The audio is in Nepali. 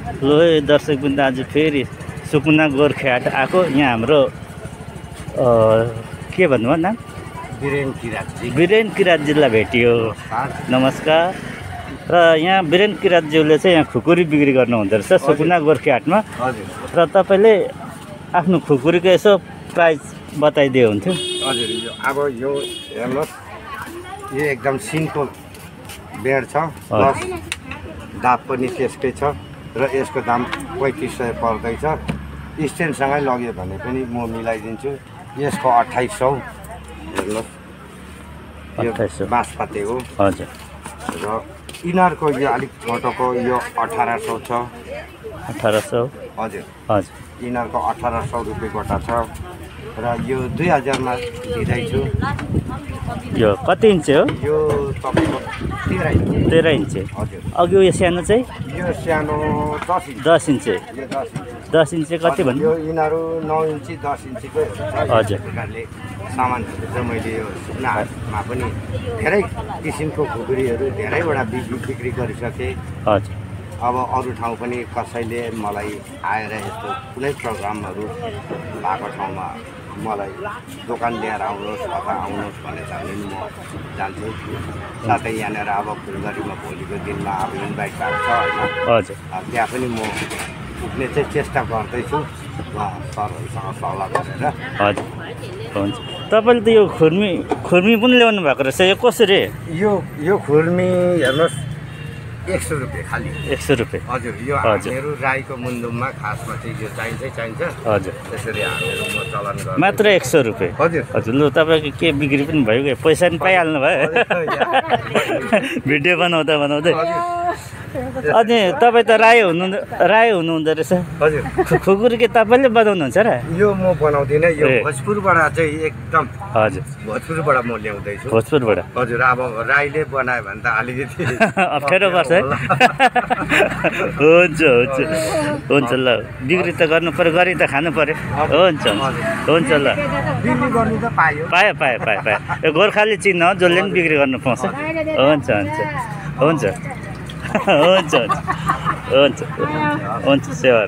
लो दर्शक बिन्दु आज फेरि सुकुना गोर्खेहाट आएको यहाँ हाम्रो के भन्नुभयो नाम वीरेन किरातजीलाई भेटियो। नमस्कार। र यहाँ वीरेन किरातज्यूले चाहिँ यहाँ खुकुरी बिक्री गर्नुहुँदो रहेछ सुकुना गोर्खेहाटमा। र तपाईँले आफ्नो खुकुरीको यसो प्राइस बताइदियो हुन्थ्यो। हजुर अब यो हेर्नुहोस् यो एकदम सिनको बेड छ प्लस दाप पनि त्यसकै छ र यसको दाम 3500 पर्दैछ। स्ट्यान्डसँगै लग्यो भने पनि म मिलाइदिन्छु। यसको 2800 हेर्नुहोस् यो बाँसपाते हो। हजुर। र इनरको यो अलिक छोटोको यो 1800 छ। 1800। हजुर हजुर। इनरको 1800 रुपियाँ गोटा छ र यो 2000 मा दिँदैछु। यो कति इन्च हो? यो तपाईँको 13 इन्च। हजुर। अघि यो सानो चाहिँ? यो सानो 10 इन्च। यो 10 इन्च कति भन्नु? यो यिनीहरू 9 इन्ची 10 इन्चीको हजुर प्रकारले सामानहरू चाहिँ मैले यो सुकुनामा पनि धेरै किसिमको खुकुरीहरू धेरैवटा बिक्री गरिसकेँ। हजुर। अब अरू ठाउँ पनि कसैले मलाई आएर यस्तो कुनै प्रोग्रामहरू भएको ठाउँमा मलाई दोकान लिएर आउनुहोस् अथवा आउनुहोस् भने चाहिँ म जान्छु। साथै यहाँनिर अब फुलबारीमा भोलिको दिनमा अब इन्भाइट भएको छ होइन। हजुर। त्यहाँ पनि म पुग्ने चाहिँ चेष्टा गर्दैछु सरहरूसँग सल्लाह गरेर। हजुर हुन्छ। तपाईँले त यो खुर्मी पनि ल्याउनु भएको रहेछ, यो कसरी? यो खुर्मी हेर्नुहोस् 100 रुपियाँ खालि। 100 रुपियाँ। हजुर। यो हामीहरू राईको मुन्दुममा खासमा चाहिँ यो चाहिन्छ। हजुर। त्यसरी हामीहरू म चलन गर्छु। मात्र 100 रुपियाँ। हजुर। हजुर। लु तपाईँको के बिक्री पनि भयो, पैसा पनि पाइहाल्नु भयो भिडियो बनाउँदै। अनि तपाईँ त राई हुनुहुँदो रहेछ। हजुर। खुकुरी के तपाईँले बनाउनुहुन्छ र? यो म बनाउँदिनँ, यो भोजपुरबाट चाहिँ एकदम। हजुर। भोजपुरबाट म ल्याउँदैछु। भोजपुरबाट। हजुर। अब राईले बनायो भने त अलिकति अप्ठ्यारो पर्छ है। हुन्छ ल, बिक्री त गर्नु पर्यो, गरी त खानु पर्यो। हुन्छ ल। बिक्री गर्नु त पायो। यो गोर्खाली चिन्ह हो, जसले पनि बिक्री गर्नु पाउँछ। हुन्छ सेवा।